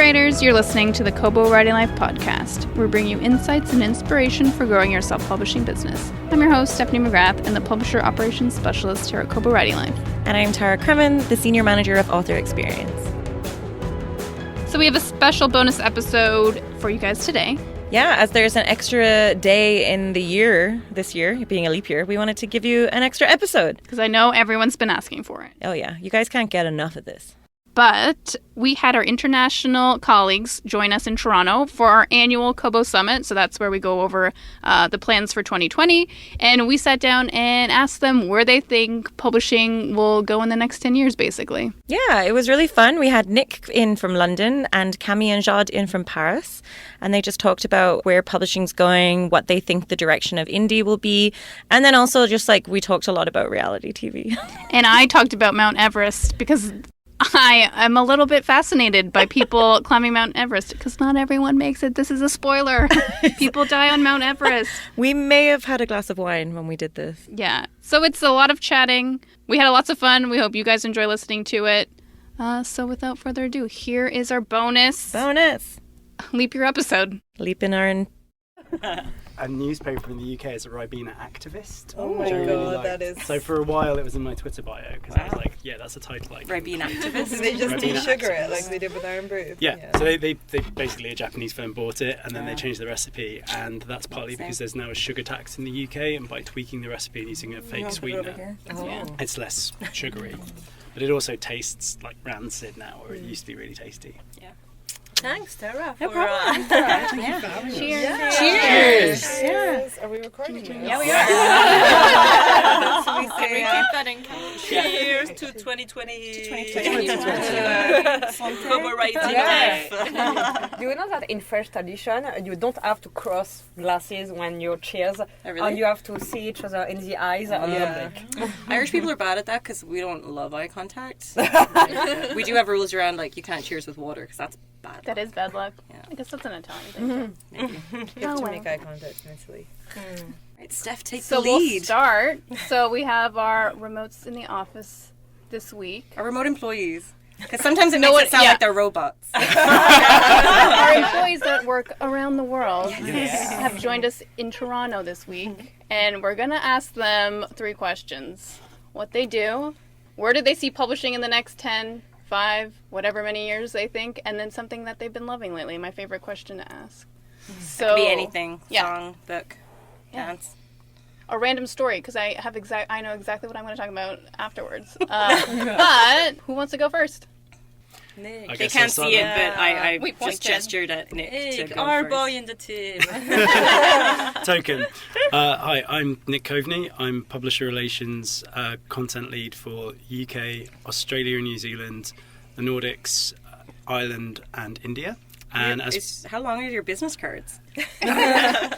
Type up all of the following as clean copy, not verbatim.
writers, you're listening to the Kobo Writing Life podcast. We're bringing you insights and inspiration for growing your self-publishing business. I'm your host, Stephanie McGrath, and the Publisher Operations Specialist here at Kobo Writing Life. And I'm Tara Kremen, the Senior Manager of Author Experience. So we have a special bonus episode for you guys today. Yeah, as there's an extra day in the year, this year, being a leap year, we wanted to give you an extra episode. Because I know everyone's been asking for it. Oh yeah, you guys can't get enough of this. But we had our international colleagues join us in Toronto for our annual Kobo Summit. So that's where we go over the plans for 2020. And we sat down and asked them where they think publishing will go in the next 10 years, basically. Yeah, it was really fun. We had Nick in from London and Camille and Jade in from Paris. And they just talked about where publishing's going, what they think the direction of indie will be. And then also just like we talked a lot about reality TV. And I talked about Mount Everest because I am a little bit fascinated by people climbing Mount Everest because not everyone makes it. This is a spoiler. People die on Mount Everest. We may have had a glass of wine when we did this. Yeah. So it's a lot of chatting. We had lots of fun. We hope you guys enjoy listening to it. So without further ado, here is our bonus Leap Year episode. Leap in our... A newspaper in the UK is a Ribena activist. Oh my god, that is... So for a while it was in my Twitter bio because I was like, yeah, that's a title. Like Ribena activist? They just de-sugar it like they did with Iron Brew. Yeah. So they basically, a Japanese firm bought it and then they changed the recipe, and that's partly because there's now a sugar tax in the UK, and by tweaking the recipe and using a fake sweetener, it's less sugary. But it also tastes like rancid now, or it used to be really tasty. Yeah. Thanks, Tara. No problem. Thank you for having us. Cheers. Cheers. Are we recording? Yeah, we are. So we say, keep that in. cheers to 2020. Kobo Writing Life. Do you know that in first edition, you don't have to cross glasses when you cheers, really? and you have to see each other in the eyes on your back? Irish people are bad at that because we don't love eye contact. We do have rules around, like, you can't cheers with water because that's bad. That is bad luck. Yeah. I guess that's an Italian thing. You have to make eye contact in Italy. Right, Steph, take So the lead. we'll start. So we have our remotes in the office this week. Our remote employees. Because sometimes it makes it sound like they're robots. Our employees that work around the world have joined us in Toronto this week, and we're going to ask them 3 questions. What they do, where do they see publishing in the next 10, 5, whatever many years they think, and then something that they've been loving lately, my favorite question to ask. So, It could be anything. Song, book, dance. A random story, because I know exactly what I'm going to talk about afterwards. But who wants to go first? Nick. They can't see it, but I just gestured at Nick to go our first. boy in the team. Token. Hi, I'm Nick Coveney. I'm Publisher Relations Content Lead for UK, Australia and New Zealand, the Nordics, Ireland and India. And How long are your business cards?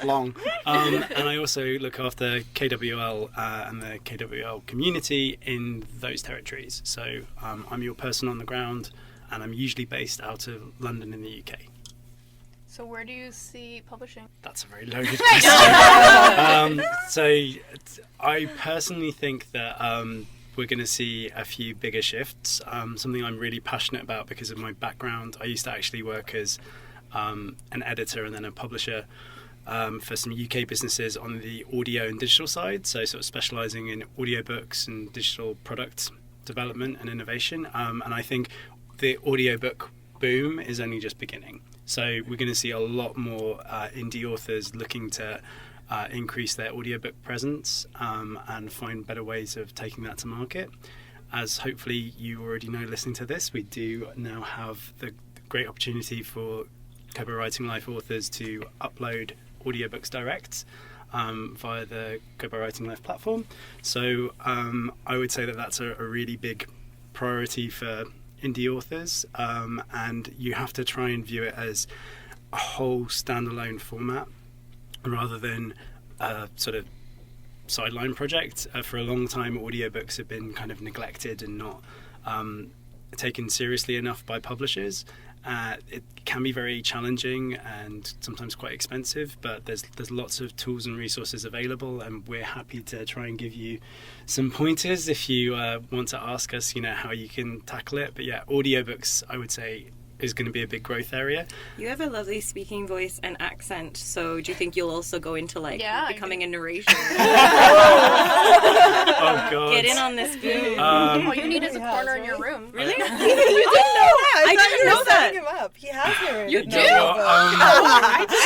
long. And I also look after KWL and the KWL community in those territories. So I'm your person on the ground, and I'm usually based out of London in the UK. So where do you see publishing? That's a very loaded question. So I personally think that we're going to see a few bigger shifts. Something I'm really passionate about because of my background. I used to actually work as an editor and then a publisher for some UK businesses on the audio and digital side, so sort of specialising in audiobooks and digital product development and innovation. And I think the audiobook boom is only just beginning. So we're going to see a lot more indie authors looking to increase their audiobook presence and find better ways of taking that to market. As hopefully you already know listening to this, we do now have the great opportunity for Kobo Writing Life authors to upload audiobooks direct via the Kobo Writing Life platform. So I would say that that's a really big priority for indie authors, and you have to try and view it as a whole standalone format rather than a sort of sideline project. For a long time, audiobooks have been kind of neglected and not taken seriously enough by publishers. It can be very challenging and sometimes quite expensive, but there's lots of tools and resources available, and we're happy to try and give you some pointers if you want to ask us, how you can tackle it. But yeah, audiobooks, I would say, is going to be a big growth area. You have a lovely speaking voice and accent, so do you think you'll also go into like Yeah, I becoming a narration? Oh God! Get in on this boom. All you need is a corner in your room. Really? You didn't know that. I didn't know that. Him up. He has narrated. You do?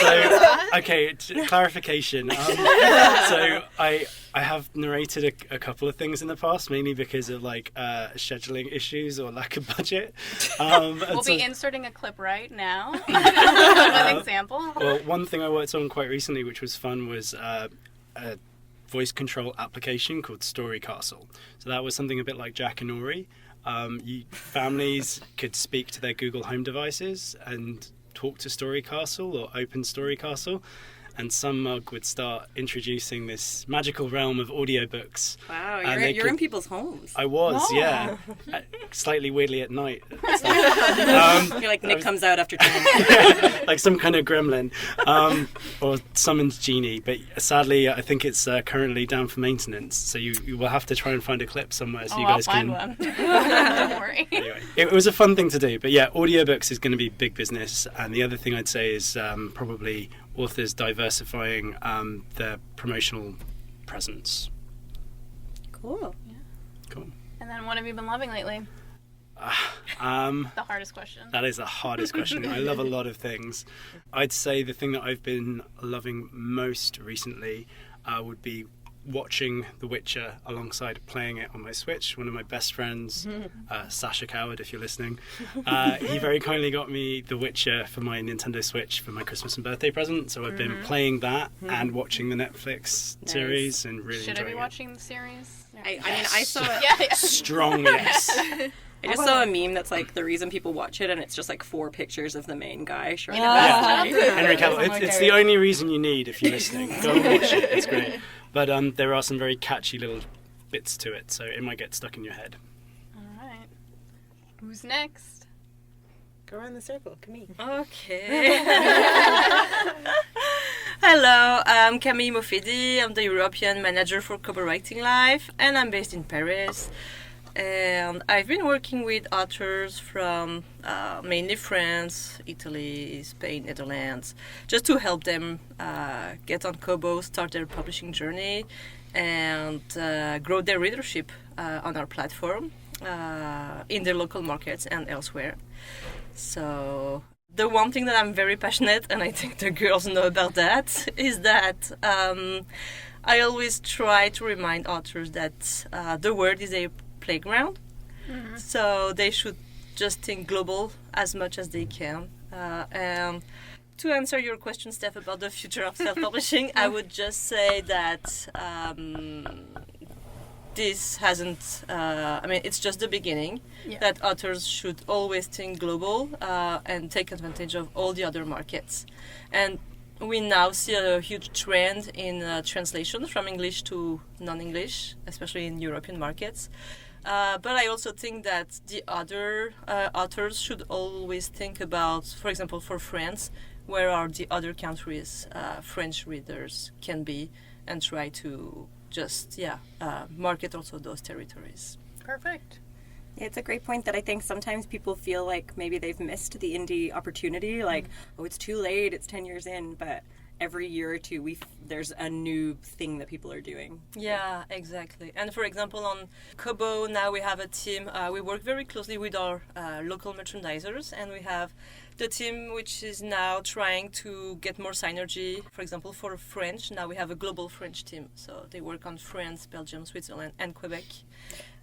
So, okay, clarification. So I have narrated a couple of things in the past, mainly because of like scheduling issues or lack of budget. We'll be inserting a clip right now. An example. Well, one thing I worked on quite recently, which was fun, was a voice control application called Story Castle. So that was something a bit like Jack and Ori. Families could speak to their Google Home devices and talk to Story Castle or open Story Castle, and some mug would start introducing this magical realm of audiobooks. Wow, And you're in people's homes. I was, yeah. Slightly weirdly at night. You're like, Nick comes out after 10. Like some kind of gremlin, or summoned genie. But sadly, I think it's currently down for maintenance. So you will have to try and find a clip somewhere so you guys I'll find can. one. Don't worry. Anyway, it was a fun thing to do. But yeah, audiobooks is going to be big business. And the other thing I'd say is probably authors diversifying their promotional presence. Cool. Cool. And then what have you been loving lately? The hardest question. That is the hardest question. I love a lot of things. I'd say the thing that I've been loving most recently would be watching The Witcher alongside playing it on my Switch. One of my best friends, Sasha Coward, if you're listening, he very kindly got me The Witcher for my Nintendo Switch for my Christmas and birthday present. So I've been playing that and watching the Netflix series and really Should I enjoying be it. watching the series? I mean, I saw Strong yes. I just saw a meme that's like the reason people watch it, and it's just like 4 pictures of the main guy showing Yeah. the Henry Cavill. It's the only reason you need if you're listening. Go and watch it. It's great. But there are some very catchy little bits to it, so it might get stuck in your head. All right. Who's next? Go around the circle. Camille. Okay. Hello, I'm Camille Mofidi. I'm the European manager for Kobo Writing Life, and I'm based in Paris. And I've been working with authors from mainly France, Italy, Spain, Netherlands, just to help them get on Kobo, start their publishing journey, and grow their readership on our platform in their local markets and elsewhere. So the one thing that I'm very passionate, and I think the girls know about that, is that I always try to remind authors that the world is a playground, so they should just think global as much as they can. And to answer your question, Steph, about the future of self-publishing, I would just say that this hasn't, it's just the beginning, that authors should always think global and take advantage of all the other markets. And we now see a huge trend in translation from English to non-English, especially in European markets. But I also think that the other authors should always think about, for example, for France, where are the other countries French readers can be, and try to just, market also those territories. Perfect. It's a great point that I think sometimes people feel like maybe they've missed the indie opportunity, like, oh, it's too late, it's 10 years in, but every year or two there's a new thing that people are doing. Yeah, exactly. And for example, on Kobo now we have a team, we work very closely with our local merchandisers, and we have the team which is now trying to get more synergy. For example, for French, now we have a global French team, so they work on France, Belgium, Switzerland and Quebec.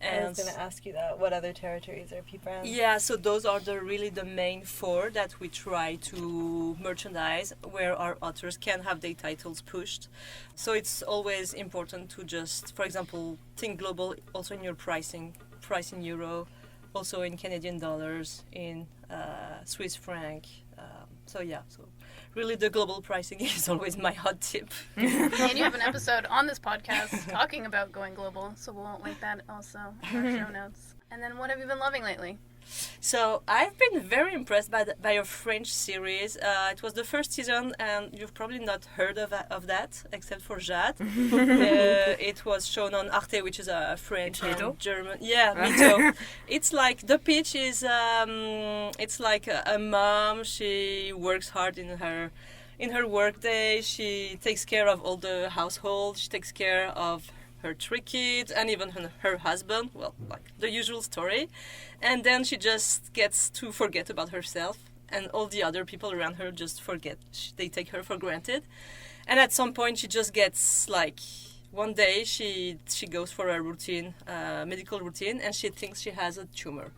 I was going to ask you that. What other territories are people in? Yeah, so those are really the main 4 that we try to merchandise, where our authors can have their titles pushed. So it's always important to just, for example, think global also in your pricing. Price in euro, also in Canadian dollars, in Swiss franc. So really the global pricing is always my hot tip. And you have an episode on this podcast talking about going global, so we'll link that also in our show notes. And then what have you been loving lately? So I've been very impressed by a French series. It was the first season, and you've probably not heard of that, except for Jade. It was shown on Arte, which is a French and German. Yeah, Mito. It's like the pitch is. It's like a mom. She works hard in her work day. She takes care of all the household. She takes care of her 3 kids and even her husband, well, like the usual story. And then she just gets to forget about herself, and all the other people around her just forget. They take her for granted. And at some point she just gets like, one day she goes for a routine, medical routine, and she thinks she has a tumor.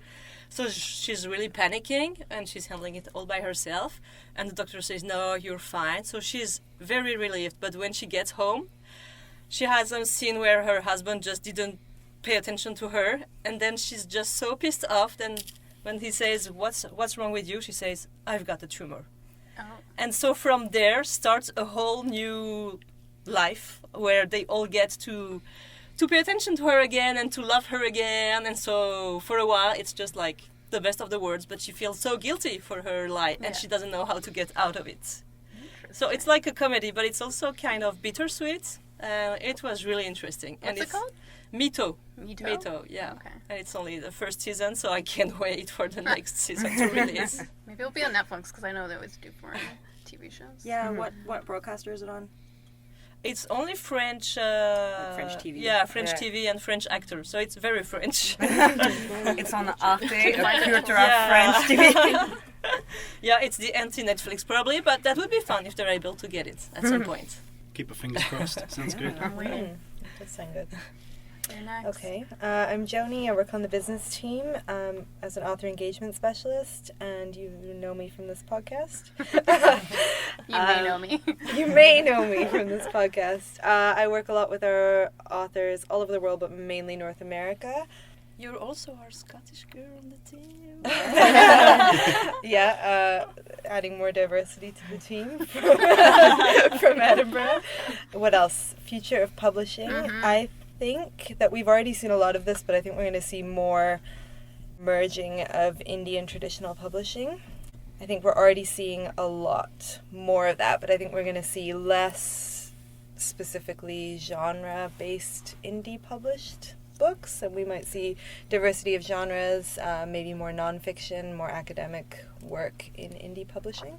So she's really panicking, and she's handling it all by herself. And the doctor says, no, you're fine. So she's very relieved. But when she gets home, she has some scene where her husband just didn't pay attention to her, and then she's just so pissed off. Then when he says, what's wrong with you? She says, I've got a tumor. Oh. And so from there starts a whole new life where they all get to pay attention to her again and to love her again. And so for a while it's just like the best of the worlds, but she feels so guilty for her life, and she doesn't know how to get out of it. So it's like a comedy, but it's also kind of bittersweet. It was really interesting. What's it called? Mito. Mito? Yeah. Okay. And it's only the first season, so I can't wait for the next season to release. Maybe it'll be on Netflix, because I know they always do foreign TV shows. Yeah, what broadcaster is it on? It's only French... French TV. Yeah, French TV and French actors, so it's very French. It's on Arte, Culture Yeah. French TV. Yeah, it's the anti-Netflix probably, but that would be fun if they're able to get it at some point. Keep our fingers crossed. Sounds good. I'm waiting. That sounds good. You're next. Okay, I'm Joni. I work on the business team as an author engagement specialist, and you know me from this podcast. You may know me. You may know me from this podcast. I work a lot with our authors all over the world, but mainly North America. You're also our Scottish girl on the team. Yeah, adding more diversity to the team from Edinburgh. What else? Future of publishing. I think that we've already seen a lot of this, but I think we're going to see more merging of indie and traditional publishing. I think we're already seeing a lot more of that, but I think we're going to see less specifically genre-based indie published books, and we might see diversity of genres, maybe more nonfiction, more academic work in indie publishing.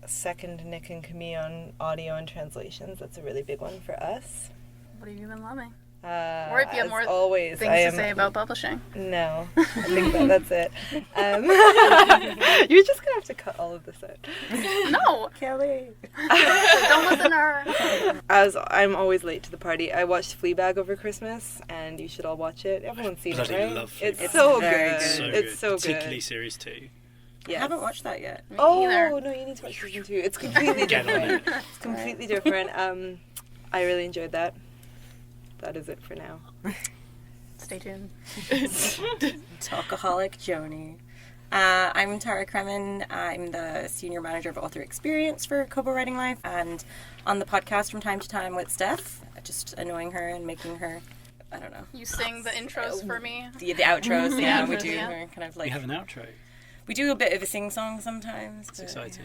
Second, Nick and Camille on audio and translations. That's a really big one for us. What have you been loving? Or if you have more always, things to say about publishing. No, I think that's it. You're just gonna have to cut all of this out. No! Kelly. Don't listen to her. I'm always late to the party. I watched Fleabag over Christmas, and you should all watch it. Everyone's seen it, Bloody right? love It's Fleabag. so very good. good. So It's good. so good. Particularly series 2. Yes. I haven't watched that yet. Oh either. no, you need to watch season 2. It's completely Get on different. it. It's completely different. I really enjoyed that. That is it for now. Stay tuned. Talkaholic Joni. I'm Tara Kremen. I'm the Senior Manager of Author Experience for Kobo Writing Life, and on the podcast from time to time with Steph, just annoying her and making her, I don't know. You sing the intros for me. The outros, yeah, we outros, do. yeah. We're kind of We like, have an outro. we do a bit of a sing-song sometimes. It's but, exciting.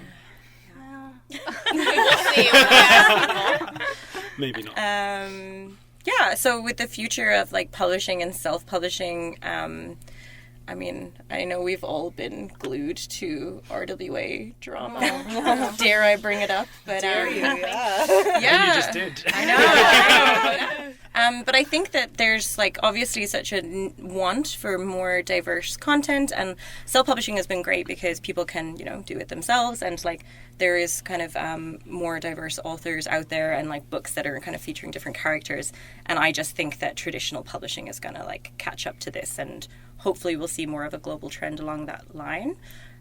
We'll see. We'll ask people. Maybe not. Yeah, so with the future of like publishing and self-publishing, I mean, I know we've all been glued to RWA drama. Dare I bring it up? But Yeah. yeah, You just did. I know. But I think that there's like obviously such a want for more diverse content, and self-publishing has been great because people can, you know, do it themselves, and like there is kind of more diverse authors out there and like books that are kind of featuring different characters. And I just think that traditional publishing is going to like catch up to this, and hopefully we'll see more of a global trend along that line.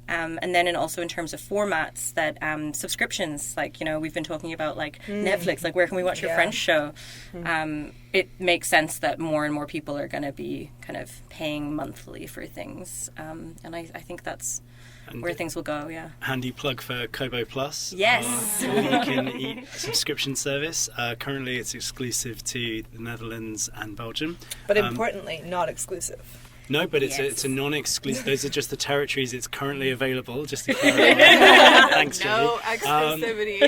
And then also in terms of formats, that subscriptions, like, you know, we've been talking about like Netflix, like where can we watch your French show? It makes sense that more and more people are going to be kind of paying monthly for things. And I think that's And where things will go, yeah. handy plug for Kobo Plus. Yes. All you can eat subscription service. Currently it's exclusive to the Netherlands and Belgium. But importantly, not exclusive. No, but it's Yes. a non-exclusive. Those are just the territories it's currently available. Just to clarify. Thanks, Jenny. No exclusivity.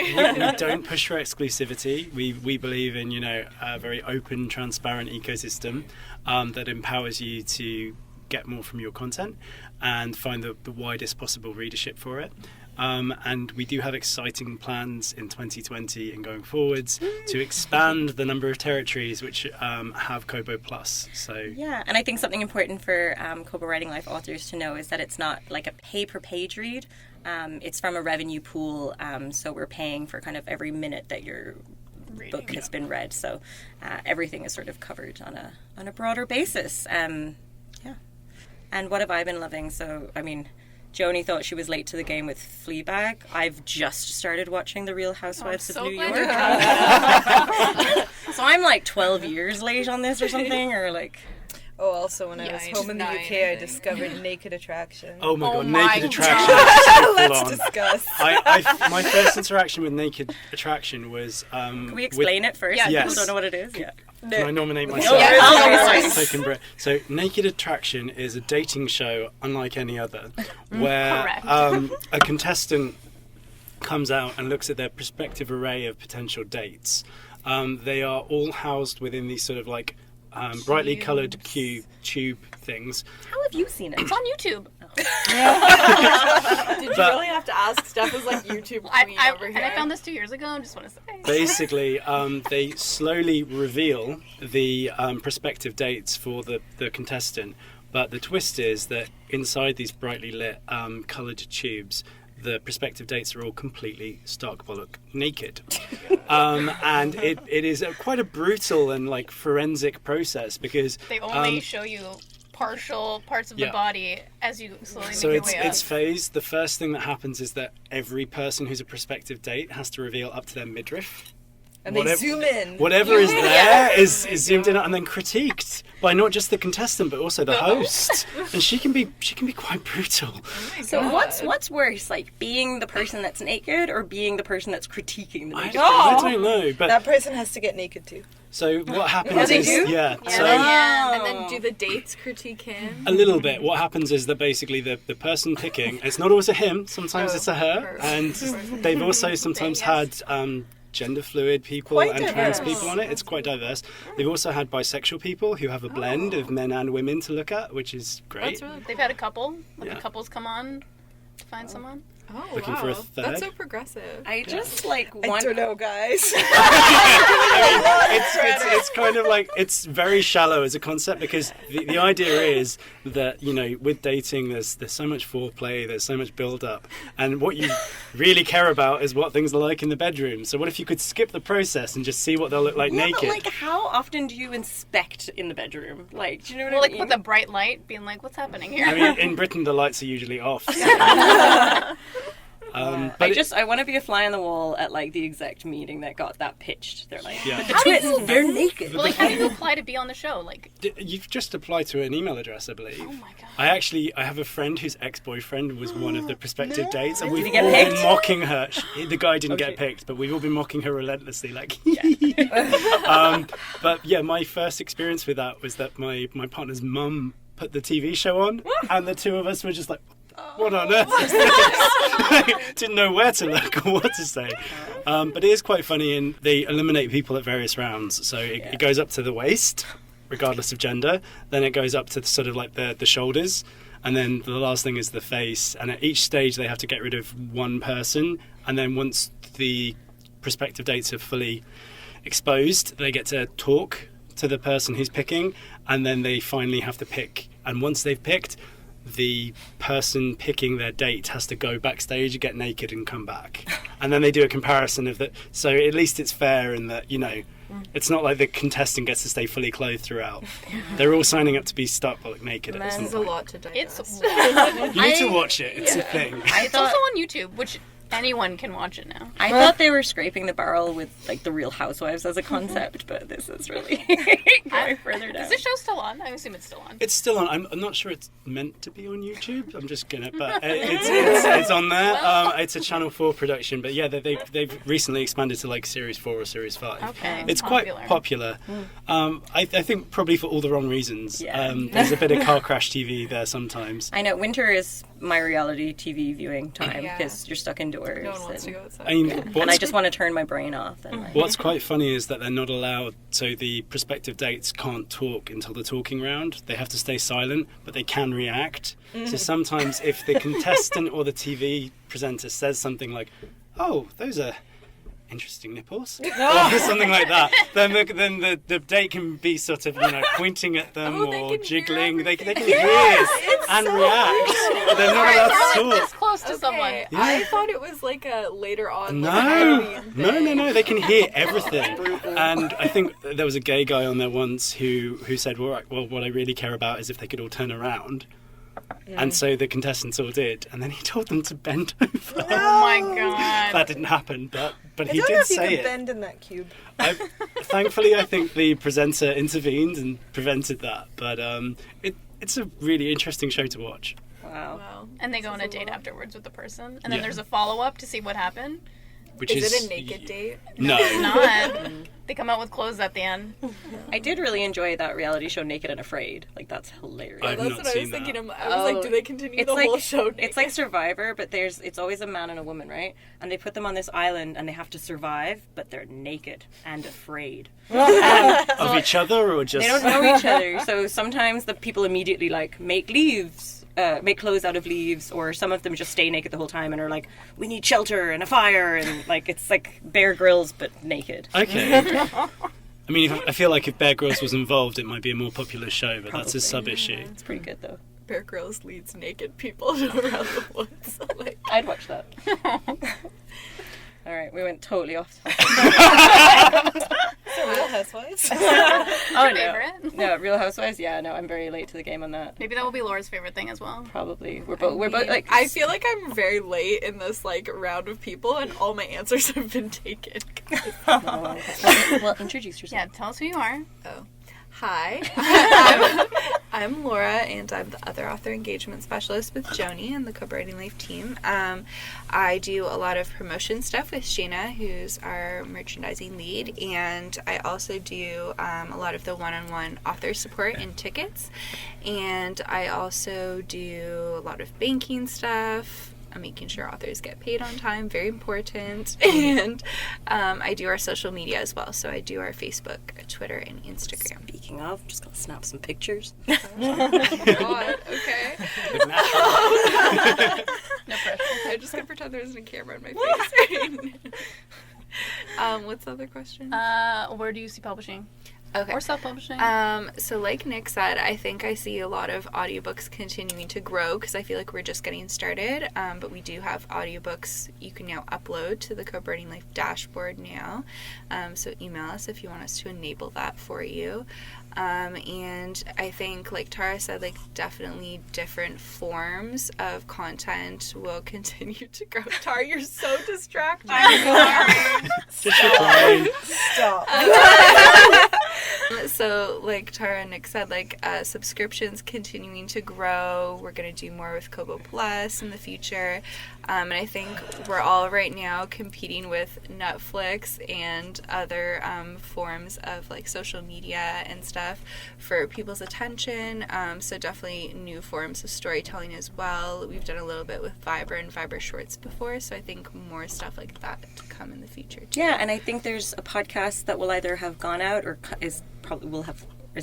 We don't push for exclusivity. We believe in a very open, transparent ecosystem that empowers you to get more from your content and find the widest possible readership for it. And we do have exciting plans in 2020 and going forwards to expand the number of territories which have Kobo Plus. So Yeah, and I think something important for Kobo Writing Life authors to know is that it's not like a pay-per-page read. It's from a revenue pool, so we're paying for kind of every minute that your book has been read. So everything is sort of covered on a broader basis. Yeah. And what have I been loving? So, I mean, Joni thought she was late to the game with Fleabag. I've just started watching The Real Housewives of New York. So I'm like 12 years late on this or something, or like... Oh, also when I was home in the Nine, UK, I I think. discovered Naked Attraction. oh my god, my Naked God. Attraction. is so full Let's on. discuss. My first interaction with Naked Attraction was. Can we explain it first? Yeah, yes. People don't know what it is. Yeah. Can I nominate myself? Yeah. Oh, Taking Brit. So, Naked Attraction is a dating show unlike any other, where Correct. a contestant comes out and looks at their prospective array of potential dates. They are all housed within these sort of like brightly coloured tube things. How have you seen it? It's on YouTube. Did you But- really have to ask? Steph is like YouTube I, queen I, over and here. I found this 2 years ago. I just want to say. Basically, they slowly reveal the prospective dates for the contestant. But the twist is that inside these brightly lit coloured tubes, the prospective dates are all completely stark bollock naked. And it is quite a brutal and like forensic process because They only show you partial parts of the Yeah. body as you slowly so make your it's way up. it's phased. The first thing that happens is that every person who's a prospective date has to reveal up to their midriff. And Whatever- they zoom in. Whatever is there is zoomed in and then critiqued by not just the contestant but also the host, and she can be quite brutal. So what's worse, like being the person that's naked or being the person that's critiquing the I naked? don't know, but That person has to get naked too. so what happens they is do? so And then do the dates critique him? a little bit. What happens is that basically the person picking, it's not always a him, sometimes it's a her, and they've also sometimes had gender fluid people Quite and trans diverse. people on it. It's quite diverse. They've also had bisexual people who have a blend of men and women to look at, which is great. That's really They've had a couple. When Yeah. the couples come on to find someone. Oh, Looking wow. for a third? That's so progressive. I just like I want. don't know, guys. It's kind of like, it's very shallow as a concept because the idea is that, with dating there's so much foreplay, there's so much build up, and what you really care about is what things are like in the bedroom. So what if you could skip the process and just see what they'll look like Yeah, naked? but like, how often do you inspect in the bedroom? Like, do you know what Well, I like mean? with a bright light, being like, "What's happening here?" I mean, in Britain the lights are usually off. So. But I want to be a fly on the wall at like the exact meeting that got that pitched. They're like, Yeah. the twins, they're naked. Well, like, how do you apply to be on the show? Like, You've just applied to an email address, I believe. oh my god. I have a friend whose ex-boyfriend was one of the prospective dates, and we've he get all been picked? mocking her. The guy didn't Okay. get picked, but we've all been mocking her relentlessly, like. But yeah, my first experience with that was that my partner's mum put the TV show on, and the two of us were just like, "What on earth is this?" Didn't know where to look or what to say. But it is quite funny, and they eliminate people at various rounds. So it goes up to the waist, regardless of gender. Then it goes up to sort of like the shoulders. And then the last thing is the face. And at each stage, they have to get rid of one person. And then once the prospective dates are fully exposed, they get to talk to the person who's picking. And then they finally have to pick. And once they've picked, the person picking their date has to go backstage, get naked, and come back. And then they do a comparison of that. So at least it's fair in that, it's not like the contestant gets to stay fully clothed throughout. They're all signing up to be stark bollock naked at This some is a point. lot to digest. It's You need to watch it. It's a thing. I it's also thought on YouTube, which Anyone can watch it now. I thought they were scraping the barrel with like the Real Housewives as a concept, but this is really going further down. Is the show still on? I assume it's still on. It's still on. I'm not sure it's meant to be on YouTube. I'm just gonna, but it's on there. It's a Channel 4 production, but yeah, they've recently expanded to like Series 4 or Series 5. Okay, It's quite popular. I think probably for all the wrong reasons. Yeah. There's a bit of car crash TV there sometimes. I know winter is my reality TV viewing time Yeah. because you're stuck indoors. No one wants to and, go outside. I mean, and I just want to turn my brain off. And like, What's quite funny is that they're not allowed, so the prospective dates can't talk until the talking round. They have to stay silent, but they can react. So sometimes if the contestant or the TV presenter says something like, "Oh, those are interesting nipples," or something like that, then the date can be sort of, pointing at them Oh, they or can hear jiggling. They can everything. hear and react. But they're not allowed to They're like talk. this close to someone. Okay, I thought it was like a later on. No, Halloween thing. no, they can hear everything. And I think there was a gay guy on there once who said, well, what I really care about is if they could all turn around. And so the contestants all did, and then he told them to bend over. Oh my god. That didn't happen, but I he don't know did if you say can it. bend in that cube. Thankfully, I think the presenter intervened and prevented that. But it's a really interesting show to watch. wow. Wow. And they go on a date afterwards with the person, and then Yeah. there's a follow-up to see what happened. Which Is is it a naked date? No. It's not. They come out with clothes at the end. I did really enjoy that reality show Naked and Afraid. Like that's hilarious. I've That's not what I seen was that. thinking. I was like, do they continue the whole show naked? It's like Survivor, but it's always a man and a woman, right? And they put them on this island and they have to survive, but they're naked and afraid. Of each other or just... They don't know each other, so sometimes the people immediately like make clothes out of leaves, or some of them just stay naked the whole time and are like, we need shelter and a fire, and like it's like Bear Grylls but naked. Okay. I mean, I feel like if Bear Grylls was involved, it might be a more popular show, but that's a Probably. sub-issue. It's pretty good though. Bear Grylls leads naked people around the woods. Like, I'd watch that. All right, we went totally off. So Real Housewives. Oh no, Favorite? no, Real Housewives. Yeah, no, I'm very late to the game on that. Maybe that will be Laura's favorite thing as well. Probably we're both like I feel like I'm very late in this like round of people, and all my answers have been taken. well, introduce yourself. Yeah, tell us who you are. Hi, I'm Laura, and I'm the other author engagement specialist with Joni and the Kobo Writing Life team. I do a lot of promotion stuff with Shayna, who's our merchandising lead, and I also do a lot of the one-on-one author support and tickets, and I also do a lot of banking stuff. I'm making sure authors get paid on time, very important. And I do our social media as well. So I do our Facebook, Twitter, and Instagram. Speaking of, just gonna snap some pictures. God, okay. No pressure. I'm just gonna pretend there isn't a camera in my face. What's the other question? Where do you see publishing? Okay. Or self-publishing? So like Nick said, I think I see a lot of audiobooks continuing to grow because I feel like we're just getting started. But we do have audiobooks you can now upload to the Kobo Writing Life dashboard now. So email us if you want us to enable that for you. And I think, like Tara said, like definitely different forms of content will continue to grow. Tara, you're so distracting. Just replying. Stop. So like Tara and Nick said, like subscriptions continuing to grow. We're going to do more with Kobo Plus in the future. And I think we're all right now competing with Netflix and other forms of like social media and stuff for people's attention. So definitely new forms of storytelling as well. We've done a little bit with Viber and Viber Shorts before, so I think more stuff like that to come in the future too. Yeah, and I think there's a podcast that will either have gone out or is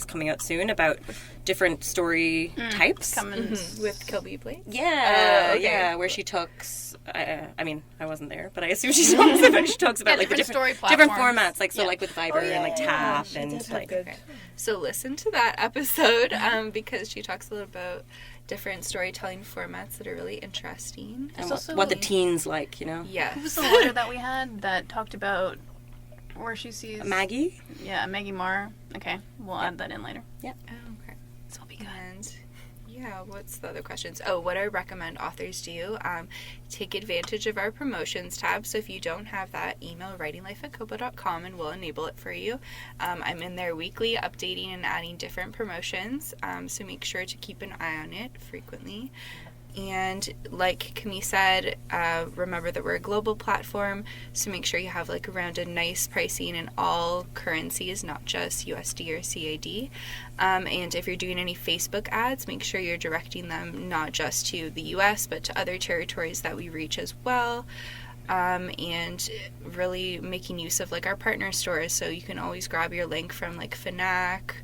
coming out soon about different story types. Coming. With Kilby Blades. Yeah, Oh, okay. yeah, where she talks. I mean, I wasn't there, but I assume she talks about like the different story different platforms. formats, like so, Yeah. like with Viber and like Tap and like. good. So listen to that episode because she talks a little about different storytelling formats that are really interesting. And also what the like- teens like, you know. Yes. Who was the lawyer that we had that talked about where she sees... Maggie. Yeah, Maggie Marr. Okay, we'll add that in later. Oh, okay. This will be good. And what's the other questions? Oh, what I recommend authors do, take advantage of our promotions tab. So if you don't have that, email writinglife@kobo.com and we'll enable it for you. I'm in there weekly updating and adding different promotions, so make sure to keep an eye on it frequently. And like Camille said, remember that we're a global platform, so make sure you have like around a nice pricing in all currencies, not just USD or CAD. And if you're doing any Facebook ads, make sure you're directing them not just to the US, but to other territories that we reach as well. And really making use of like our partner stores, so you can always grab your link from like Fnac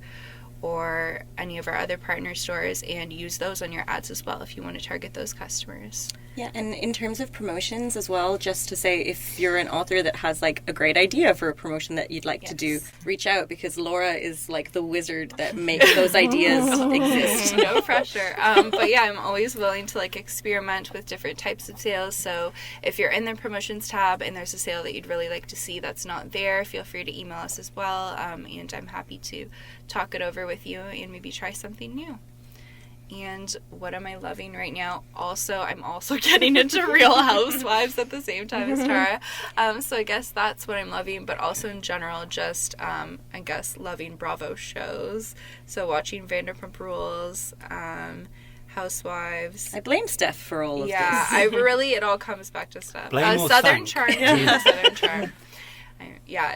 or any of our other partner stores and use those on your ads as well if you want to target those customers. Yeah, and in terms of promotions as well, just to say, if you're an author that has like a great idea for a promotion that you'd like to do, reach out, because Laura is like the wizard that makes those ideas exist. No pressure. But yeah, I'm always willing to like experiment with different types of sales. So if you're in the promotions tab and there's a sale that you'd really like to see that's not there, feel free to email us as well. And I'm happy to talk it over with you and maybe try something new. And what am I loving right now? I'm also getting into Real Housewives at the same time as Tara. So I guess that's what I'm loving, but also in general, just, I guess, loving Bravo shows. So watching Vanderpump Rules, Housewives. I blame Steph for all of this. Yeah, it all comes back to Steph. Blame or Southern thank. Charm. Southern Charm.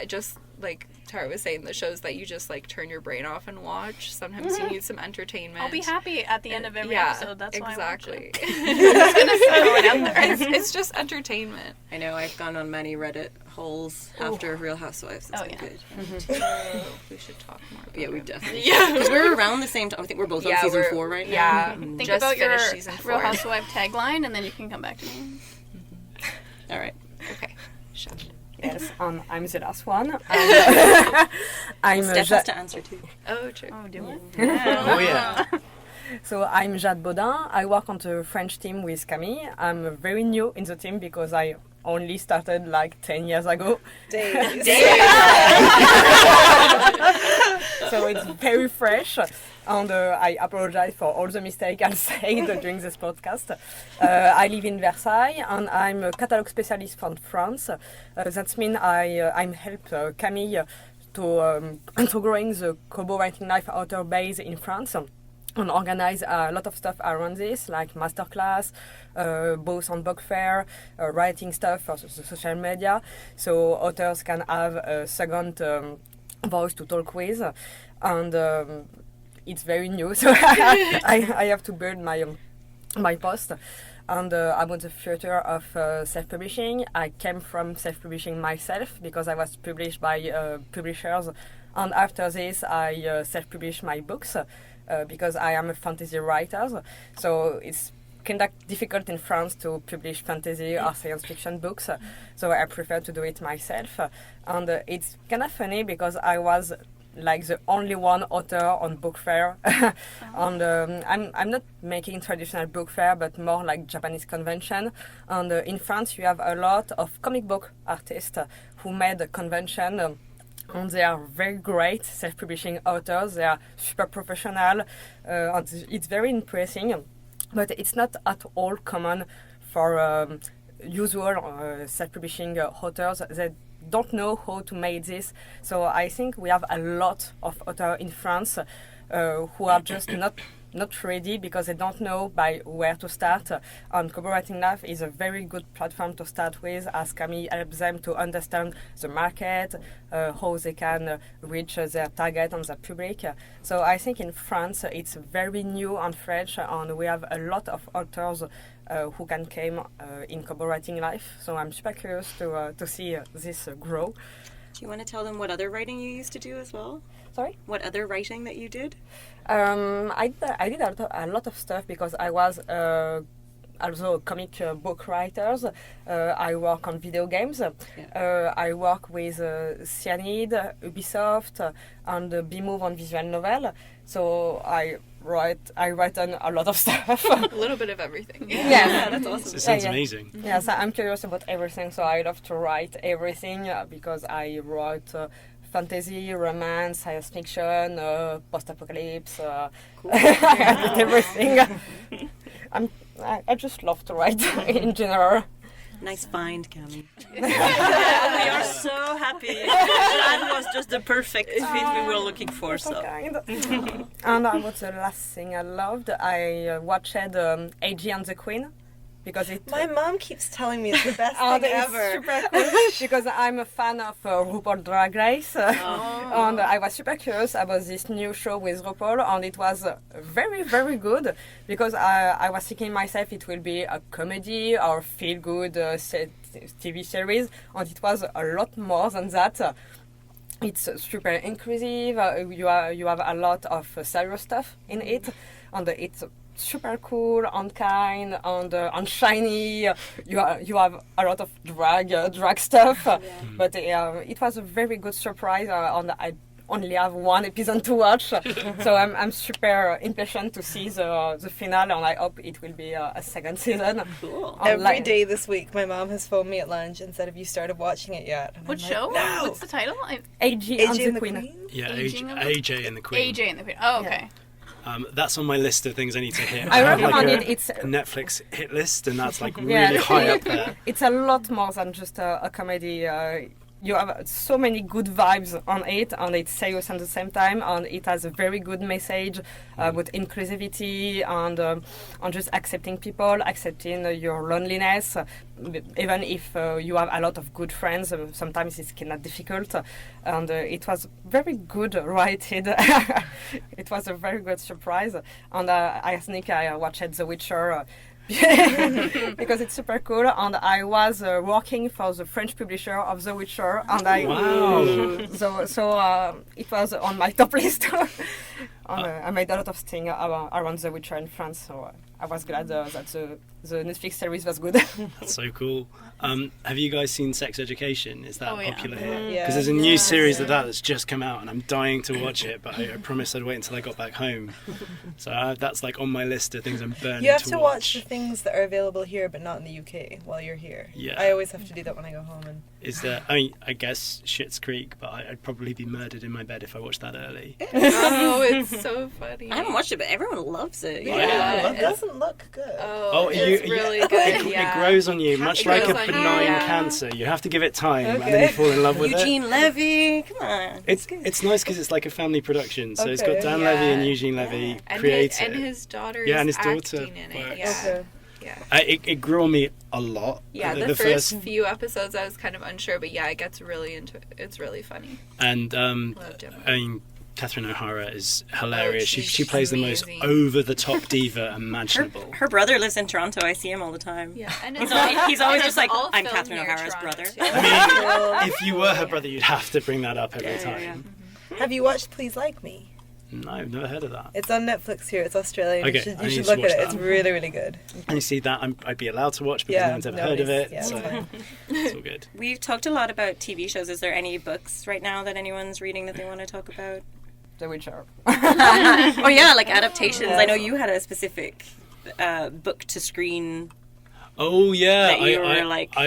Just like Tara was saying, the shows that you just like turn your brain off and watch. Sometimes you need some entertainment. I'll be happy at the end of every episode. That's why I watch it. It's just entertainment. I know, I've gone on many Reddit holes after Real Housewives. It's been good. We should talk more about we it. definitely because we're around the same time. I think we're both on season 4 right now. Yeah. Think Just about your finished season 4. Real Housewife tagline, and then you can come back to me. All right. Okay. Shut it. Yes, I'm the last one. I'm Steph has to answer too. Oh, true. Oh, do it? Oh yeah. So I'm Jade Baudin. I work on the French team with Camille. I'm very new in the team because I only started like 10 years ago. So it's very fresh. And I apologize for all the mistakes I'll say during this podcast. I live in Versailles and I'm a catalog specialist from France. That means I'm help Camille to growing the Kobo Writing Life author base in France. And organize a lot of stuff around this, like masterclass, both on book fair, writing stuff for the social media, so authors can have a second voice to talk with. And it's very new, so I have to build my post. And about the future of self-publishing, I came from self-publishing myself because I was published by publishers, and after this I self-published my books. Because I am a fantasy writer, so it's kind of difficult in France to publish fantasy or science fiction books, so I prefer to do it myself. And it's kind of funny because I was like the only one author on book fair, and I'm not making traditional book fair, but more like Japanese convention. And in France, you have a lot of comic book artists who made a convention. And they are very great self-publishing authors. They are super professional. And it's very impressive, but it's not at all common for usual self-publishing authors. They don't know how to make this. So I think we have a lot of authors in France who are just not ready because they don't know by where to start. And Kobo Writing Life is a very good platform to start with, as Camille helps them to understand the market, how they can reach their target and their public. So I think in France it's very new and fresh, and we have a lot of authors who can come in Kobo Writing Life. So I'm super curious to see this grow. Do you want to tell them what other writing you used to do as well? Sorry? What other writing that you did? I did a lot of stuff because I was also a comic book writer. I work on video games. I work with Cyanide, Ubisoft, and B-Move on visual novel. So I write on a lot of stuff. A little bit of everything. Yeah, that's awesome. It sounds amazing. Yeah, so I'm curious about everything. So I love to write everything because I wrote fantasy, romance, science fiction, post-apocalypse, everything. I just love to write in general. Nice find, Cami. We are so happy. That was just the perfect fit we were looking for. So. Kind. And what's the last thing I loved? I watched AG and the Queen. Because my mom keeps telling me it's the best thing ever. Super cool because I'm a fan of RuPaul Drag Race, and I was super curious about this new show with RuPaul, and it was very, very good because I was thinking myself it will be a comedy or feel-good TV series, and it was a lot more than that. It's super inclusive. You have a lot of serious stuff in it, and it's super cool and kind and shiny. You have a lot of drag stuff, but it was a very good surprise. And I only have one episode to watch, so I'm super impatient to see the finale, and I hope it will be a second season. Cool. Every day this week, my mom has phoned me at lunch and said, "Have you started watching it yet?" And What I'm show? Like, no. What's the title? AG and the Queen. Yeah, Aging of the- AJ and the Queen. AJ and the Queen. Oh, okay. That's on my list of things I need to hit. I have recommend like it. It's a Netflix hit list, and that's like really Yeah. high up there. It's a lot more than just a comedy. You have so many good vibes on it, and it's serious at the same time, and it has a very good message with inclusivity and just accepting people, accepting your loneliness, even if you have a lot of good friends. Sometimes it's kind of difficult, and it was very good writing. It was a very good surprise, and I think I watched The Witcher. Because it's super cool, and I was working for the French publisher of The Witcher, and so it was on my top list. And I made a lot of things around The Witcher in France, so I was glad that the Netflix series was good. That's so cool. Have you guys seen Sex Education? Is that Oh, yeah. popular here? Yeah. Because there's a new series of that's just come out, and I'm dying to watch it, but I promised I'd wait until I got back home. So that's like on my list of things I'm burning You have to to watch. watch the things that are available here, but not in the UK while you're here. Yeah. I always have to do that when I go home. And Is there? I mean, I guess Schitt's Creek, but I'd probably be murdered in my bed if I watched that early. Oh, it's so funny. I haven't watched it, but everyone loves it. Yeah. it doesn't look good. It's really good. It grows on you, much It like a grows on you, benign yeah. cancer. You have to give it time, and then Okay. you fall in love with it. Eugene Levy, come on. It's nice because it's like a family production. So it's got Okay. Dan Levy and Eugene Levy And create his, it. and his daughter Yeah, is and his daughter acting in it. works. Yeah. Okay. Yeah. It grew on me a lot. Yeah, the first few episodes I was kind of unsure, but yeah, it gets really into it. It's really funny. and Loved him. I mean, Catherine O'Hara is hilarious. she's she plays the most amazing. over-the-top diva imaginable. Her brother lives in Toronto. I see him all the time. Yeah, and He's always just like, all I'm filmed Catherine near O'Hara's Toronto, brother. too. I mean, if you were her brother, you'd have to bring that up every time. Have you watched Please Like Me? No, I've never heard of that. It's on Netflix here. It's Australian. Okay, You I need should to look watch at it. that. It's really, really good. And you see that I'd be allowed to watch because no one's ever heard of it. Yeah, so it's fine. it's all good. We've talked a lot about TV shows. Is there any books right now that anyone's reading that they want to talk about? The Witcher. Oh yeah, like adaptations. I know you had a specific book to screen. Oh yeah, That you were like- I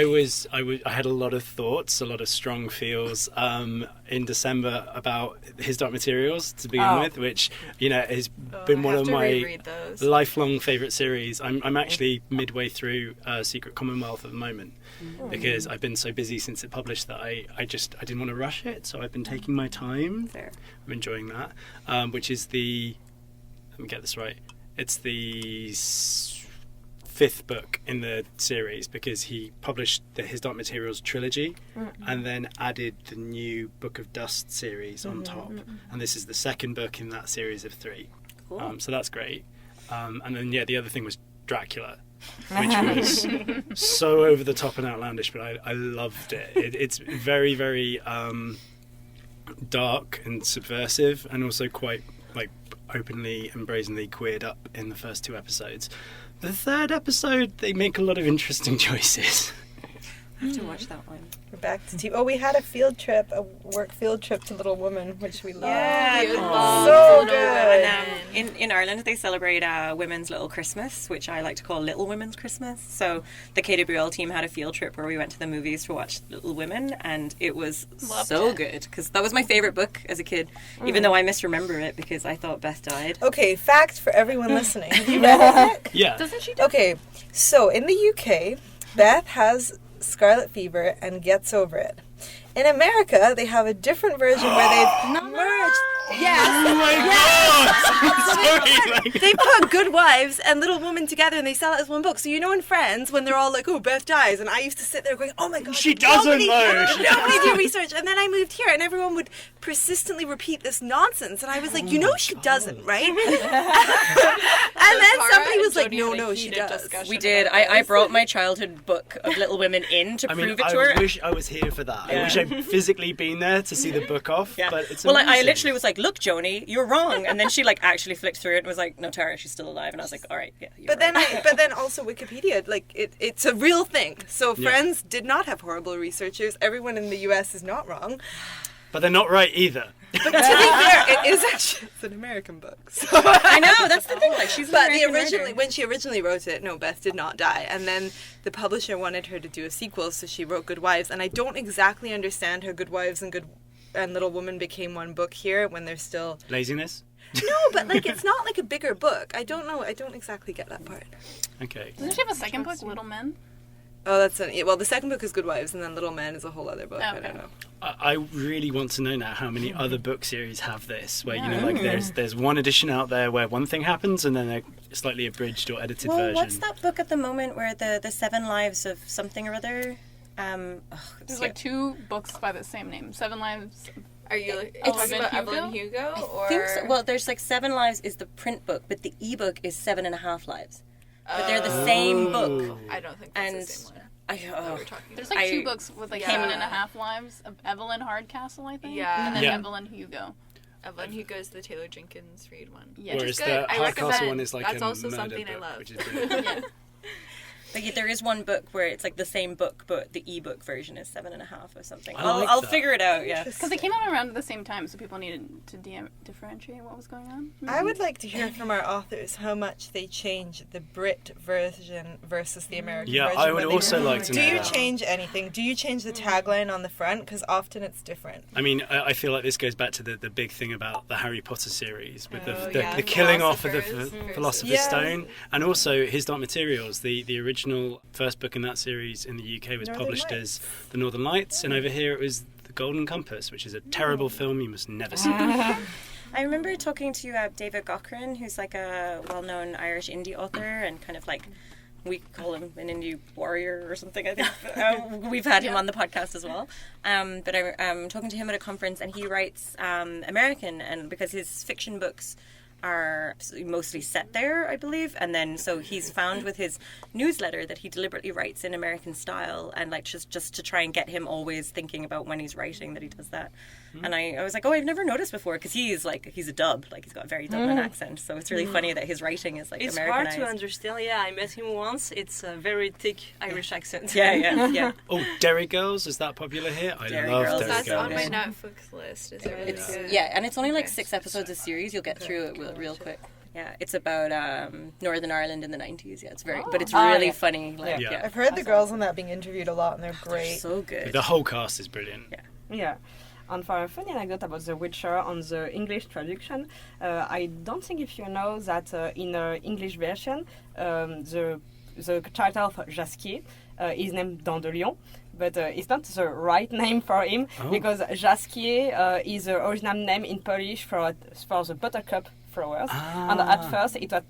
had a lot of thoughts, a lot of strong feels in December about His Dark Materials to begin with, which has been one of my reread those. lifelong favourite series. I'm actually midway through Secret Commonwealth at the moment because I've been so busy since it published that I didn't want to rush it, so I've been taking my time. Fair. I'm enjoying that, which is let me get this right. It's the fifth book in the series because he published His Dark Materials trilogy and then added the new Book of Dust series on top, and this is the second book in that series of 3. Cool. So that's great. And then the other thing was Dracula, which was so over the top and outlandish, but I loved it. It's very, very dark and subversive, and also quite like openly and brazenly queered up in the first 2 episodes. The third episode, they make a lot of interesting choices. I have to watch that one. We're back to TV. Oh, we had a work field trip to Little Women, which we loved. Yeah, so good. And in Ireland, they celebrate Women's Little Christmas, which I like to call Little Women's Christmas. So the KWL team had a field trip where we went to the movies to watch Little Women, and it was good because that was my favorite book as a kid, even though I misremember it because I thought Beth died. Okay, fact for everyone listening. Have you read it? Yeah. Doesn't she do Okay, so in the UK, Beth has scarlet fever and gets over it. In America, they have a different version where they've merged. Yes. Oh my god! Sorry. They put Good Wives and Little Women together and they sell it as one book. So you know in Friends when they're all like, oh, Beth dies, and I used to sit there going, oh my god, She doesn't know. Nobody do research. And then I moved here and everyone would persistently repeat this nonsense. And I was like, you know she doesn't, right? And then somebody was like, no, she does. We did. I brought my childhood book of Little Women in to prove it to her. I wish I was here for that. I wish I'd physically been there to see the book off. Yeah. But it's well, amazing. I literally was like, look, Joni, you're wrong. And then she like actually flicked through it and was like, no, Tara, she's still alive. And I was like, all right, yeah. But then also Wikipedia, like it's a real thing. So Friends did not have horrible researchers. Everyone in the US is not wrong. But they're not right either. But to be fair, it is actually it's an American book. So. I know, that's the thing. Like she's an But American writer. when she originally wrote it, no, Beth did not die. And then the publisher wanted her to do a sequel, so she wrote Good Wives. And I don't exactly understand how Good Wives and Little Woman became one book here when they're still Laziness? No, but like it's not like a bigger book. I don't know. I don't exactly get that part. Okay. Doesn't she have a second book, Little Men? Oh, that's well. The second book is Good Wives, and then Little Men is a whole other book. Okay. I don't know. I really want to know now how many other book series have this, where, you know, like there's one edition out there where one thing happens and then a slightly abridged or edited version. What's that book at the moment where the 7 lives of something or other? There's like 2 books by the same name. 7 Lives. Are you Evelyn about Hugo? Evelyn Hugo? Or... I think so. Well, there's like 7 lives is the print book, but the ebook is 7.5 lives. But they're the same book. I don't think that's And the same one. we're talking There's like 2 books with like Yeah. 7.5 lives of Evelyn Hardcastle, I think. Yeah. And then Yeah. Evelyn Hugo. Evelyn Hugo is the Taylor Jenkins Reid one. Yeah. Whereas good. the I Hardcastle recommend. one is like That's a also murder something I book, love. which is brilliant. But yeah, there is one book where it's like the same book, but the ebook version is 7.5 or something. I like I'll that. figure it out. Yeah. Because they came out around at the same time, so people needed to differentiate what was going on. I would like to hear from our authors how much they change the Brit version versus the American Yeah, version. I would when they also do. like to Do know you that. change anything? Do you change the tagline on the front? Because often it's different. I mean, I feel like this goes back to the big thing about the Harry Potter series with Oh, the yeah, killing off of the Philosophers Philosopher's versus- Stone, and also His Dark Materials. The original first book in that series in the UK was Northern published Lights. as The Northern Lights, and over here it was The Golden Compass, which is a terrible film you must never see. I remember talking to David Gochran, who's like a well-known Irish indie author, and kind of like we call him an indie warrior or something. I think we've had him on the podcast as well. But I'm talking to him at a conference, and he writes American, and because his fiction books are mostly set there, I believe, and then so he's found with his newsletter that he deliberately writes in American style, and like just to try and get him always thinking about when he's writing that he does that. And I was like, oh, I've never noticed before, because he's a dub, like he's got a very Dublin accent, so it's really funny that his writing is like It's Americanized. hard to understand. Yeah, I met him once. It's a very thick Irish accent. Yeah. Oh, Derry Girls, is that popular here? I Derry love Girls. Derry That's Girls. on my Netflix list. Is it really It's good? and it's only like Okay. 6 episodes a series. You'll get through it real quick. Yeah, it's about Northern Ireland in the 90s. Yeah, it's but it's really funny. Like, Yeah. I've heard the girls on that being interviewed a lot, and they're great. so good. The whole cast is brilliant. Yeah. And for a funny anecdote about The Witcher on the English traduction, I don't think if you know that in the English version, the title of Jasquier is named Dandelion, but it's not the right name for him because Jasquier is the original name in Polish for the buttercup flowers. And at first it was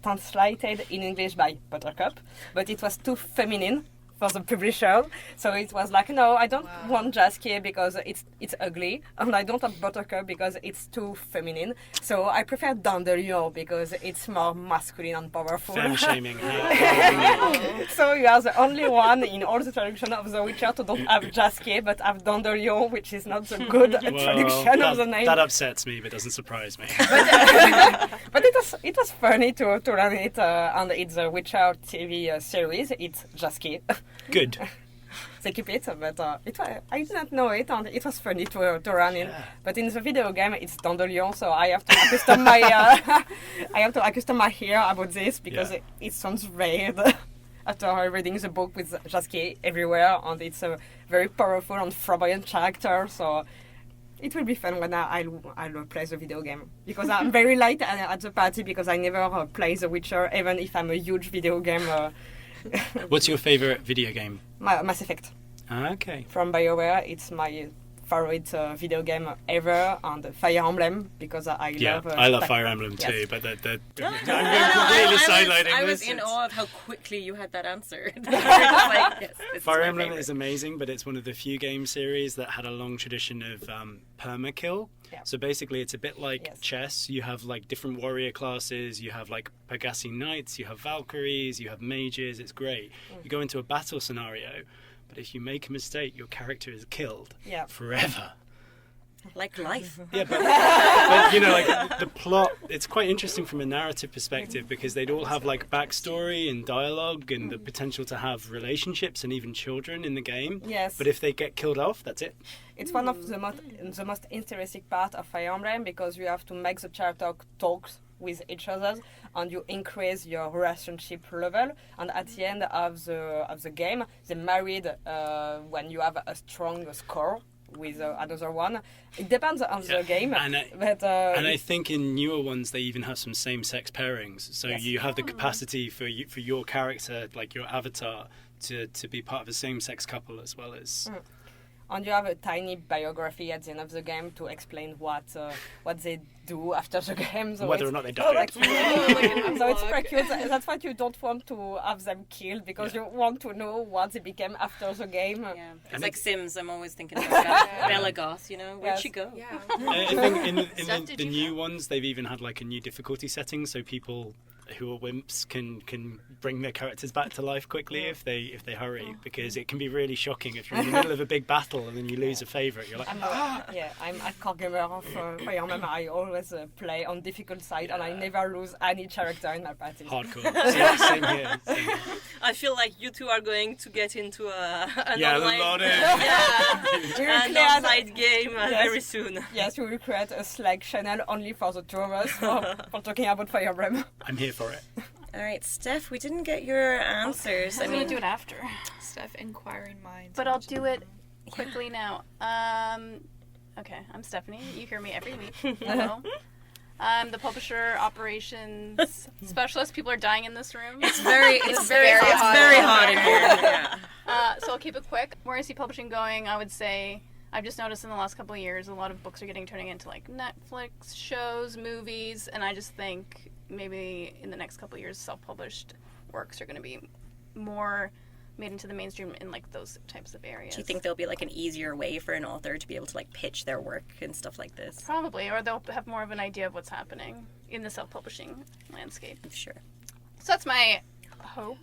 translated in English by buttercup, but it was too feminine for the publisher, so it was like, no, I don't want Jasquier because it's ugly, and I don't want Buttercup because it's too feminine. So I prefer Dandelion because it's more masculine and powerful. Femme shaming. So you are the only one in all the traduction of The Witcher to don't have Jasquier but have Dandelion, which is not the good traduction of the name. That upsets me, but doesn't surprise me. But it was funny to learn it, and it's a Witcher TV series. It's Jasquier. Good. they keep it, but I didn't know it, and it was funny to run in. But in the video game, it's Dandelion, so I have to accustom my hair about this because it sounds weird. After reading the book with Jasquier everywhere, and it's a very powerful and flamboyant character, so it will be fun when I'll play the video game. Because I'm very late at the party because I never play The Witcher, even if I'm a huge video game. What's your favorite video game? Mass Effect. Okay. From BioWare, it's my favorite video game ever, and Fire Emblem because I love Fire Emblem too, but I'm I sidelining was this. in awe of how quickly you had that answer. Fire Emblem is amazing, but it's one of the few game series that had a long tradition of permakill. Yeah. So basically it's a bit like chess. You have like different warrior classes, you have like Pegassi knights, you have Valkyries, you have mages. It's great. You go into a battle scenario, but if you make a mistake, your character is killed forever. Like life. Yeah, but you know, like the plot, it's quite interesting from a narrative perspective because they'd all have like backstory and dialogue and the potential to have relationships and even children in the game. Yes. But if they get killed off, that's it. It's one of the most interesting part of Fire Emblem because you have to make the character talk with each other and you increase your relationship level, and at the end of the game they married when you have a strong score with another one. It depends on the game, and I think in newer ones they even have some same-sex pairings, so you have the capacity for your character, like your avatar, to be part of a same-sex couple as well as and you have a tiny biography at the end of the game to explain what they do after the game. So whether or not they die. So it's pretty cute. That's why you don't want to have them killed because you want to know what they became after the game. Yeah, it's like Sims. I'm always thinking about Bella Goth. You know, where'd she go? Yeah. I think in the new ones they've even had like a new difficulty setting, so people who are wimps can bring their characters back to life quickly if they hurry, because it can be really shocking if you're in the middle of a big battle and then you lose a favourite. You're like, I'm a core gamer of Fire Emblem. I always play on difficult side and I never lose any character in my party. hardcore. Same here. I feel like you two are going to get into an A lot of an online game very soon. Yes, we will create a Slack channel only for the two of us for talking about Fire Emblem. I'm here for it. All right, Steph, we didn't get your answers. I'm gonna do it after, Stuff inquiring minds. but I'll do it quickly now. Okay, I'm Stephanie. You hear me every week. Hello. I'm the publisher operations specialist. People are dying in this room. It's very hot. very hot in here. Yeah. So I'll keep it quick. Where I see publishing going, I would say I've just noticed in the last couple of years a lot of books are turning into like Netflix shows, movies, and I just think maybe in the next couple of years self-published works are going to be more made into the mainstream in like those types of areas. Do you think there'll be like an easier way for an author to be able to like pitch their work and stuff like this? Probably, or they'll have more of an idea of what's happening in the self-publishing landscape. Sure. So that's my hope.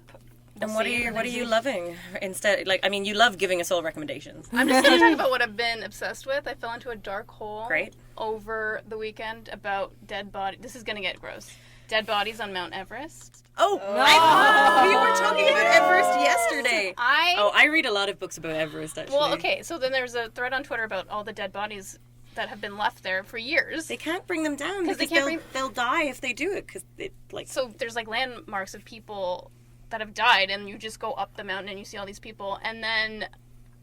And what are you loving instead? Like, I mean, you love giving us all recommendations. I'm just going to talk about what I've been obsessed with. I fell into a dark hole over the weekend about dead bodies. This is going to get gross. Dead bodies on Mount Everest. Oh, we were talking about Everest yesterday. I read a lot of books about Everest, actually. Well, okay, so then there's a thread on Twitter about all the dead bodies that have been left there for years. They can't bring them down because they'll die if they do it. So there's like landmarks of people that have died, and you just go up the mountain and you see all these people, and then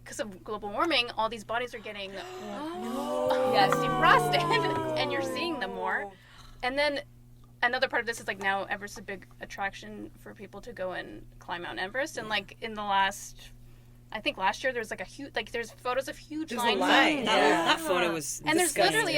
because of global warming, all these bodies are getting defrosted, and you're seeing them more. And then another part of this is like now Everest is a big attraction for people to go and climb Mount Everest, and like in the last year there's like a huge, like there's photos of huge lines. That photo was and disgusting. there's literally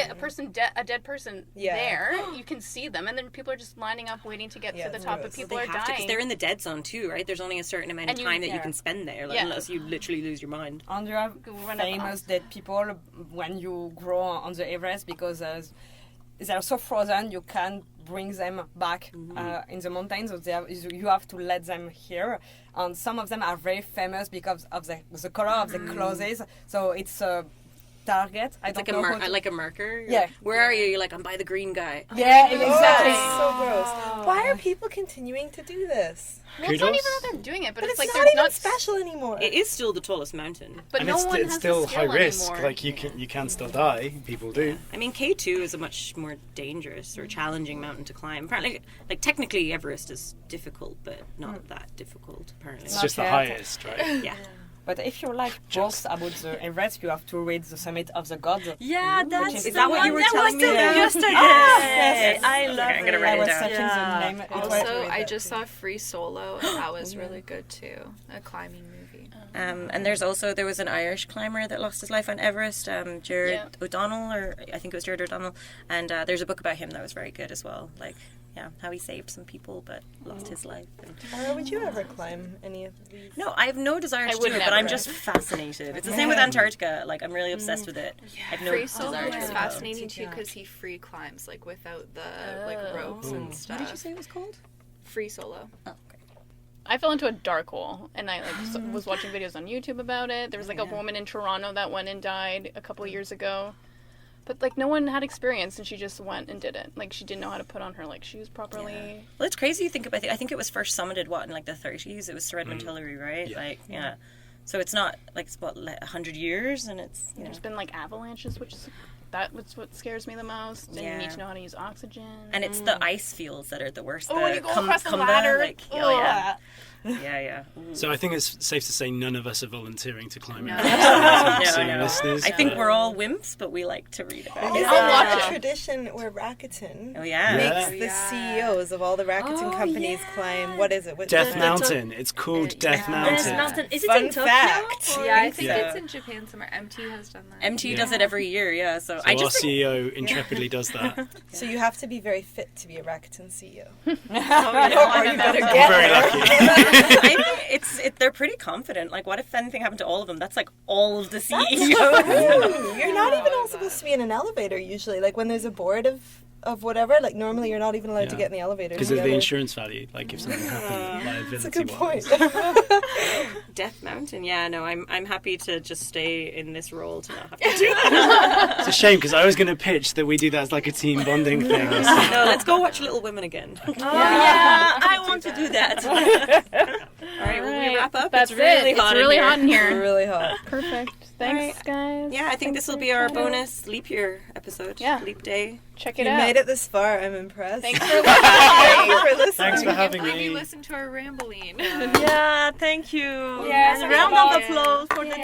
a dead person there. You can see them, and then people are just lining up waiting to get to the top, but people are dying. Because they're in the dead zone too, right? There's only a certain amount of time that you can spend there, unless you literally lose your mind. And you have famous dead people when you grow on the Everest because they're so frozen you can't bring them back in the mountains, so you have to let them here. And some of them are very famous because of the color of the clothes. So it's target. I It's don't like know how to- like a marker. You're Yeah. like, where are you? You're like, I'm by the green guy. Yeah, Oh, exactly. it's so gross. Why are people continuing to do this? Well, it's not Kudos. even that they're doing it, but, But it's it's like not there's even not special anymore. It is still the tallest mountain. But And no it's, one it's has still the skill high risk. anymore. Like you can still die. People do. I mean, K2 is a much more dangerous or challenging mountain to climb. Apparently, like technically, Everest is difficult, but not that difficult. Apparently, It's just the yet. highest, right? yeah. But if you like books about the Everest, you have to read The Summit of the Gods. Yeah, that's is that what you were telling me yesterday? yesterday? I love I'm gonna it. write I it was down. searching the name. Also, I just saw Free Solo, and that was really good too. A climbing movie. And there was an Irish climber that lost his life on Everest, Jared O'Donnell, or I think it was Jared O'Donnell. And there's a book about him that was very good as well. Like, yeah, how he saved some people but lost his life. And Laura, would you ever climb any of these? no, I have no desire to would do it, but never. I'm just fascinated. It's the same with Antarctica. Like, I'm really obsessed with it. I have no Free Solo desire to is go. fascinating too because he free climbs like without the like ropes and stuff. What did you say it was called? Free Solo. Oh, okay. I fell into a dark hole, and I was watching videos on YouTube about it. There was like a woman in Toronto that went and died a couple of years ago, but like no one had experience, and she just went and did it. Like she didn't know how to put on her like shoes properly. Well, it's crazy to think about it. I think it was first summited, in like the 30s? It was Sir Edmund Hillary, right? Yeah. Like, yeah. So it's not, like, it's 100 years, and it's, you know. There's been like avalanches, which is that's what scares me the most. And you need to know how to use oxygen. And it's the ice fields that are the worst. Oh, the you go across the ladder. Like, oh, yeah. Yeah. Ooh. So I think it's safe to say none of us are volunteering to climb No. Everest. No. Listeners. I think we're all wimps, but we like to read about it. Is I'll it watch not it. a tradition where Rakuten Oh, yeah. Yeah. makes the CEOs of all the Rakuten companies climb? What is it? What, Death Mountain. It's called Death Mountain. Is it Fun in Tokyo? fact. Yeah, I think Yeah. it's in Japan somewhere. MT has done that. MT does it every year, yeah. So, So I our just think, CEO intrepidly does that. So you have to be very fit to be a Rakuten CEO. or you better We're very lucky. I think they're pretty confident. Like, what if anything happened to all of them? That's like all of the CEOs. You're not even all supposed to be in an elevator usually. Like when there's a board of whatever, like normally you're not even allowed to Yeah. get in the elevator. Because of the together. insurance value. Like if something happened, That's a good point. liability-wise. Death Mountain, yeah. No, I'm happy to just stay in this role to not have to do that. It's a shame because I was going to pitch that we do that as like a team bonding thing. No, let's go watch Little Women again. Oh yeah, I want to do that. All right, will we wrap up? That's it's really it. hot It's really in here. hot in here. really hot. Perfect. Thanks, guys. Yeah, I think this will be our bonus leap year episode. Yeah. Leap day. Check it You out. made it this far. I'm impressed. Thanks for listening. Thank you for listening. Thanks for having Maybe me. listen to our rambling. Yeah, thank you. Yes, and a round of thank you. applause for the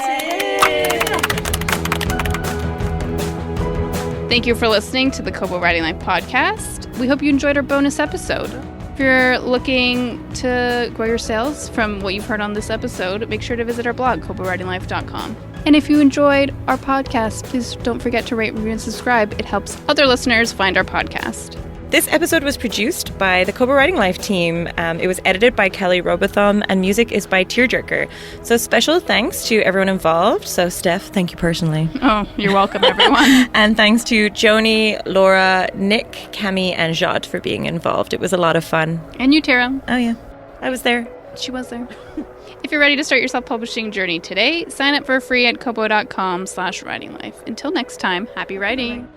team. Thank you for listening to the Kobo Riding Life podcast. We hope you enjoyed our bonus episode. If you're looking to grow your sales from what you've heard on this episode, make sure to visit our blog, koboridinglife.com. And if you enjoyed our podcast, please don't forget to rate, review, and subscribe. It helps other listeners find our podcast. This episode was produced by the Kobo Riding Life team. It was edited by Kelly Robotham, and music is by Tearjerker. So special thanks to everyone involved. So Steph, thank you personally. Oh, you're welcome, everyone. And thanks to Joni, Laura, Nick, Cami, and Jade for being involved. It was a lot of fun. And you, Tara. Oh yeah, I was there. She was there. If you're ready to start your self-publishing journey today, sign up for free at kobo.com/ridinglife. Until next time, happy writing.